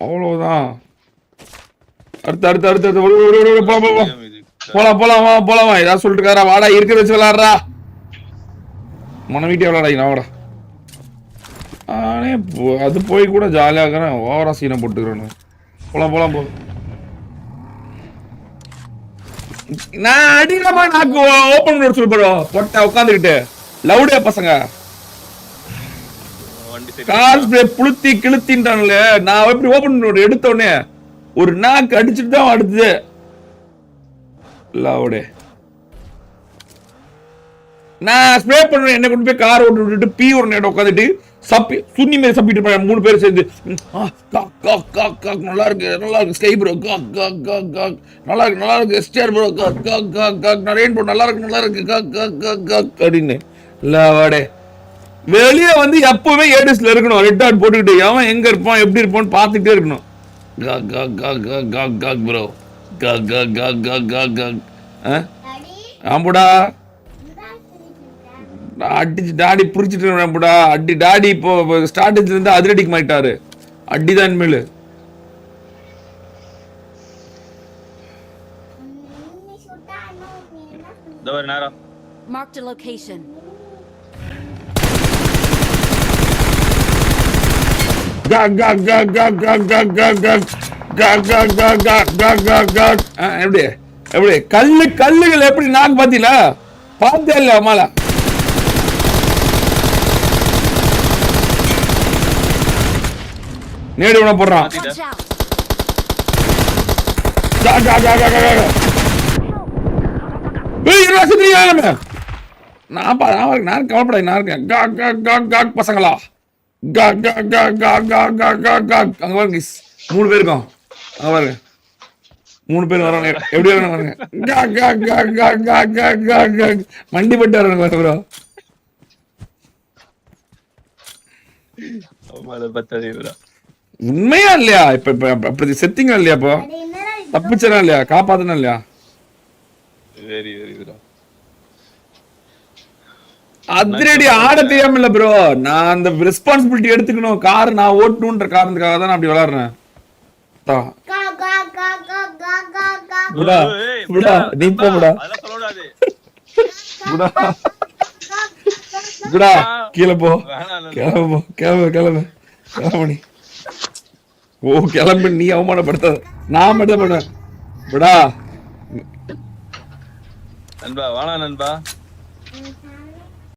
அவ்வளவுதான். அடுத்து அடுத்து அடுத்து போலாமா ஏதாவது சொல்லிட்டு இருக்காரா? வாடா இருக்கிற வச்சு விளையாடுறா. மன வீட்டே விளையாடா வாடா. நானே அது போய் கூட ஜாலியாக இருக்கிறேன். ஓவரா சீனை போட்டுக்கிறேன்னு. போலாம் போ. நான் அடிக்கமா நாக்கு ஓபன் பண்ண சொல்லி போறோம். பொட்டை உட்காந்துக்கிட்டு லவுடே பசங்க கார் ஸ்ப்ரே புளுத்தி கிளுத்தின்றானுல. நான் எப்படி ஓபன் பண்ண எடுத்த உடனே ஒரு நாக்கு அடிச்சுட்டு தான் அடுத்தது லவுடே. நான் ஸ்ப்ரே பண்ணுவேன். என்ன கொண்டு போய் கார் ஓட்டு விட்டுட்டு பீ ஒரு நேரம் உட்காந்துட்டு சப்பி சுண்ணி மேல சப்பிட்டு இருப்பாங்க 3 பேர் சேர்ந்து. நல்லா இருக்கு ஸ்கை ப்ரோ, நல்லா இருக்கு எஸ்டிஆர் ப்ரோ, ரெயின் ப்ரோ, நல்லா இருக்கு அப்படின்னு லவடே. வெளியே வந்து எப்பவுமே ஏடிஸ்ல இருக்கணும். ரெட் டாட் போட்டுக்கிட்டு அவன் எங்க இருப்பான் எப்படி இருப்பான்னு பார்த்துட்டே இருக்கணும். ப்ரோ ஆம்புடா அடிச்சு டாடி புரிச்சுட்டு அடி. டாடி இப்போ ஸ்டார்டிங்ல இருந்து அதிரடிக்கு மாட்டாரு. அடிதான் மேலு. Marked a location. எப்படி கல்லுகள் எப்படி நாக்கு பாத்தீங்களா? பார்த்தே இல்ல அம்மால. நேடு உன போடுறான். நான் கவலைப்பட நான் இருக்கேன். பசங்களா அங்க பாருங்க 3 பேர் இருக்கோம். அங்க பாருங்க 3 பேர் வராங்க. எப்படி வராங்க மண்டி பட்டு வராங்க ப்ரோ. உண்மையா இல்லையா? இப்ப அப்படி செத்திங்க இல்லையா? இப்போ தப்பிச்சனா இல்லையா? காப்பாத்தனா இல்லையா? அதிரடி ஆட தெரியாம இல்ல ப்ரோ. நான் அந்த ரெஸ்பான்சிபிலிட்டி எடுத்துக்கணும். கார் நான் ஓட்டணும்ன்ற காரணத்துக்காக தான் நான் அப்படி விளையாடுறேன். நீ போடா கீழே போ. கிளம்பு. ஓ கிளம்பு. நீ அவமானப்படுத்த நான் மட்டும் பண்ணுவேன். நண்பா வாடா நண்பா.